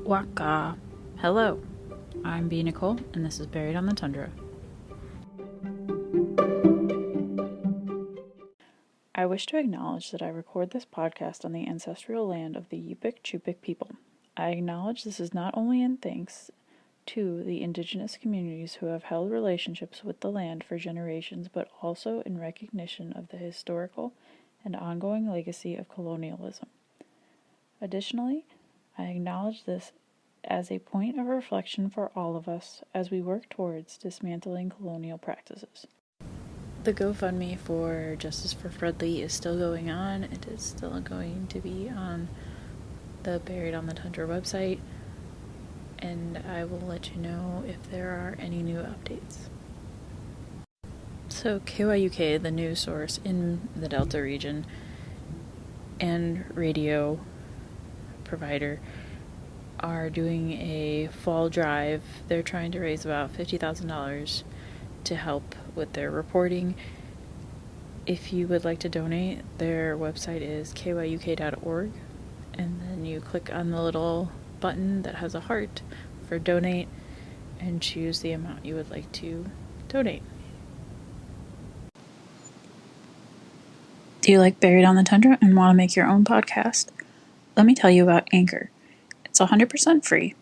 Waka. Hello, I'm B. Nicole, and this is Buried on the Tundra. I wish to acknowledge that I record this podcast on the ancestral land of the Yupik Chupik people. I acknowledge this is not only in thanks to the indigenous communities who have held relationships with the land for generations, but also in recognition of the historical and ongoing legacy of colonialism. Additionally, I acknowledge this as a point of reflection for all of us as we work towards dismantling colonial practices. The GoFundMe for Justice for Fred Lee is still going on. It is still going to be on the Buried on the Tundra website, and I will let you know if there are any new updates. So KYUK, the news source in the Delta region and radio provider, are doing a fall drive. They're trying to raise about $50,000 to help with their reporting. If you would like to donate, their website is kyuk.org, and then you click on the little button that has a heart for donate and choose the amount you would like to donate. Do you like Buried on the Tundra and want to make your own podcast? Let me tell you about Anchor. It's 100% free.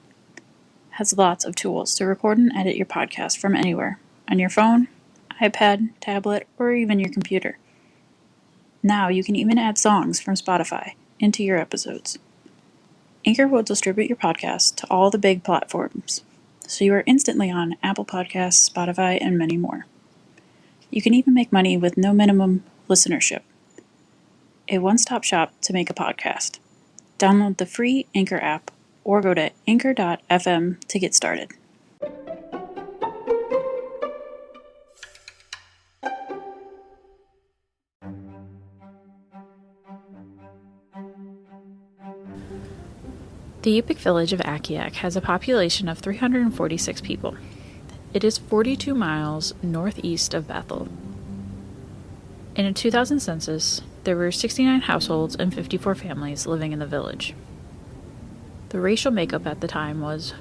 Has lots of tools to record and edit your podcast from anywhere, on your phone, iPad, tablet, or even your computer. Now you can even add songs from Spotify into your episodes. Anchor will distribute your podcast to all the big platforms, so you are instantly on Apple Podcasts, Spotify, and many more. You can even make money with no minimum listenership. A one-stop shop to make a podcast. Download the free Anchor app or go to anchor.fm to get started. The Yupik village of Akiak has a population of 346 people. It is 42 miles northeast of Bethel. In a 2000 census, there were 69 households and 54 families living in the village. The racial makeup at the time was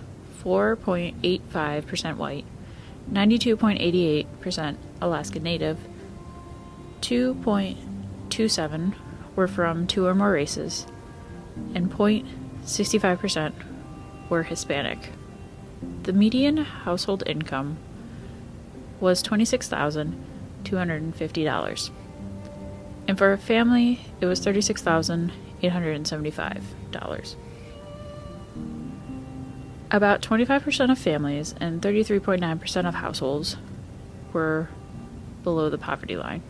4.85% white, 92.88% Alaska Native, 2.27% were from two or more races, and 0.65% were Hispanic. The median household income was $26,250. And for a family, it was $36,875. About 25% of families and 33.9% of households were below the poverty line.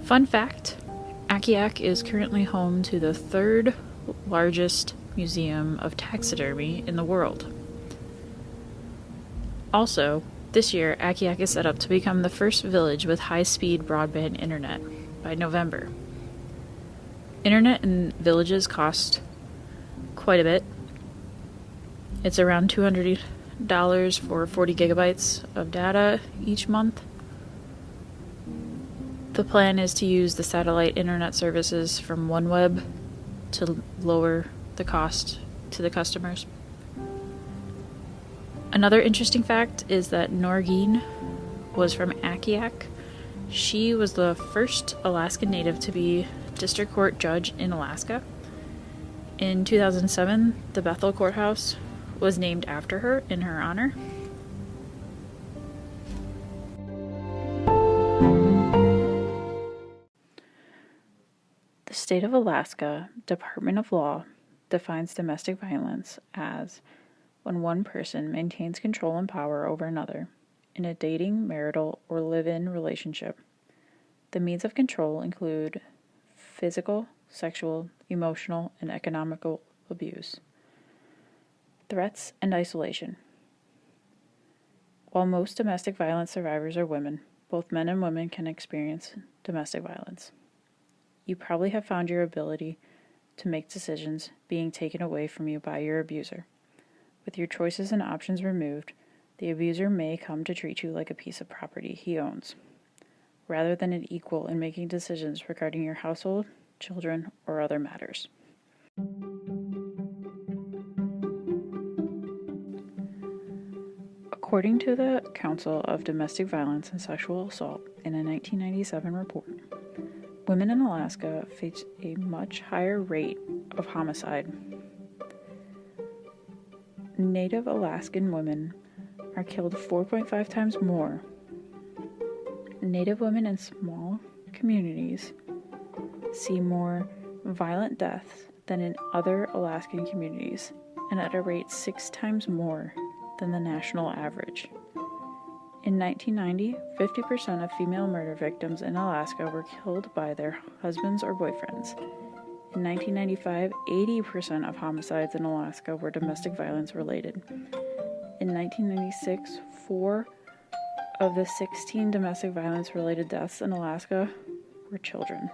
Fun fact, Akiak is currently home to the third largest museum of taxidermy in the world. Also, this year, Akiak is set up to become the first village with high-speed broadband internet by November. Internet in villages cost quite a bit. It's around $200 for 40 gigabytes of data each month. The plan is to use the satellite internet services from OneWeb to lower the cost to the customers. Another interesting fact is that Norgine was from Akiak. She was the first Alaskan Native to be district court judge in Alaska. In 2007, the Bethel Courthouse was named after her in her honor. The state of Alaska Department of Law defines domestic violence as when one person maintains control and power over another in a dating, marital, or live-in relationship. The means of control include physical, sexual, emotional, and economical abuse, threats, and isolation. While most domestic violence survivors are women, both men and women can experience domestic violence. You probably have found your ability to make decisions being taken away from you by your abuser. With your choices and options removed, the abuser may come to treat you like a piece of property he owns, rather than an equal in making decisions regarding your household, children, or other matters. According to the Council of Domestic Violence and Sexual Assault in a 1997 report, women in Alaska face a much higher rate of homicide. Native Alaskan women are killed 4.5 times more. Native women in small communities see more violent deaths than in other Alaskan communities, and at a rate 6 times more than the national average. In 1990, 50% of female murder victims in Alaska were killed by their husbands or boyfriends. In 1995, 80% of homicides in Alaska were domestic violence related. In 1996, 4 of the 16 domestic violence related deaths in Alaska were children.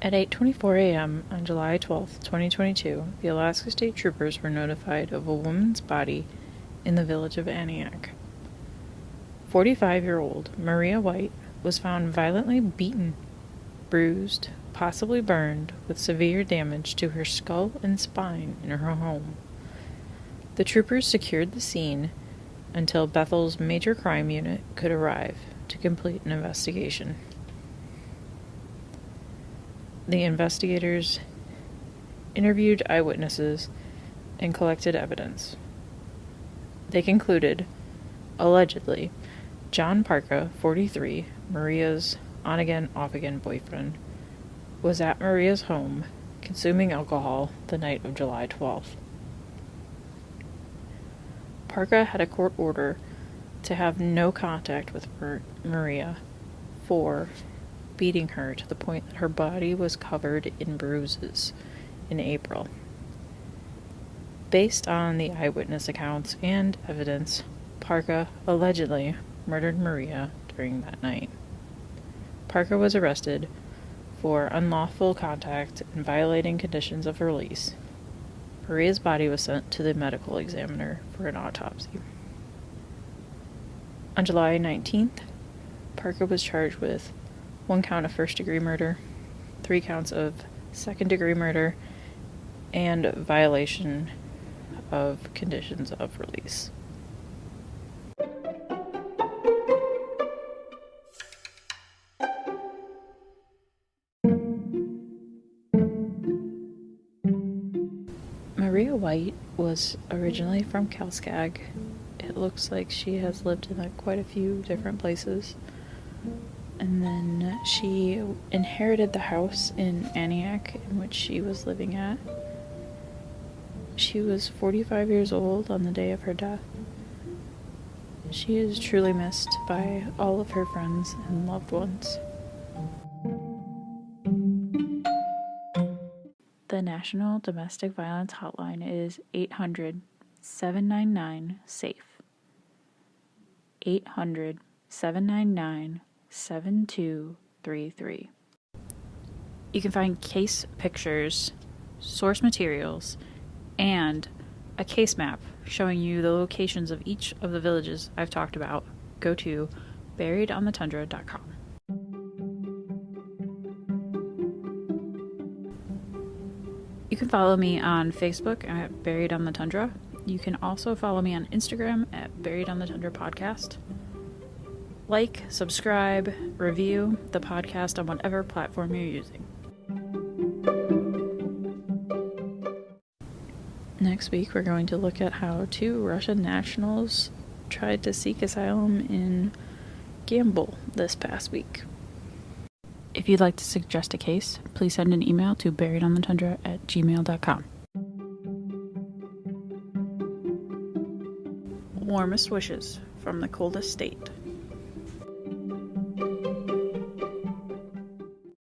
At 8:24 a.m. on July 12, 2022, the Alaska State Troopers were notified of a woman's body in the village of Aniak. 45-year-old Maria White was found violently beaten, bruised, possibly burned, with severe damage to her skull and spine in her home. The troopers secured the scene until Bethel's Major Crime Unit could arrive to complete an investigation. The investigators interviewed eyewitnesses and collected evidence. They concluded, allegedly, John Parka, 43, Maria's on-again, off-again boyfriend, was at Maria's home consuming alcohol the night of July 12th. Parka had a court order to have no contact with Maria for beating her to the point that her body was covered in bruises in April. Based on the eyewitness accounts and evidence, Parka allegedly murdered Maria during that night. Parka was arrested for unlawful contact and violating conditions of release. Maria's body was sent to the medical examiner for an autopsy. On July 19th, Parka was charged with 1 count of first-degree murder, 3 counts of second-degree murder, and violation of conditions of release. Maria White was originally from Kalskag. It looks like she has lived in quite a few different places. And then she inherited the house in Aniak in which she was living at. She was 45 years old on the day of her death. She is truly missed by all of her friends and loved ones. The National Domestic Violence Hotline is 800-799-SAFE. 800-799-7233. You can find case pictures, source materials, and a case map showing you the locations of each of the villages I've talked about. Go to buriedonthetundra.com. You can follow me on Facebook at Buried on the Tundra. You can also follow me on Instagram at Buried on the Tundra Podcast. Like, subscribe, review the podcast on whatever platform you're using. Next week, we're going to look at how 2 Russian nationals tried to seek asylum in Gamble this past week. If you'd like to suggest a case, please send an email to buriedonthetundra@gmail.com. Warmest wishes from the coldest state.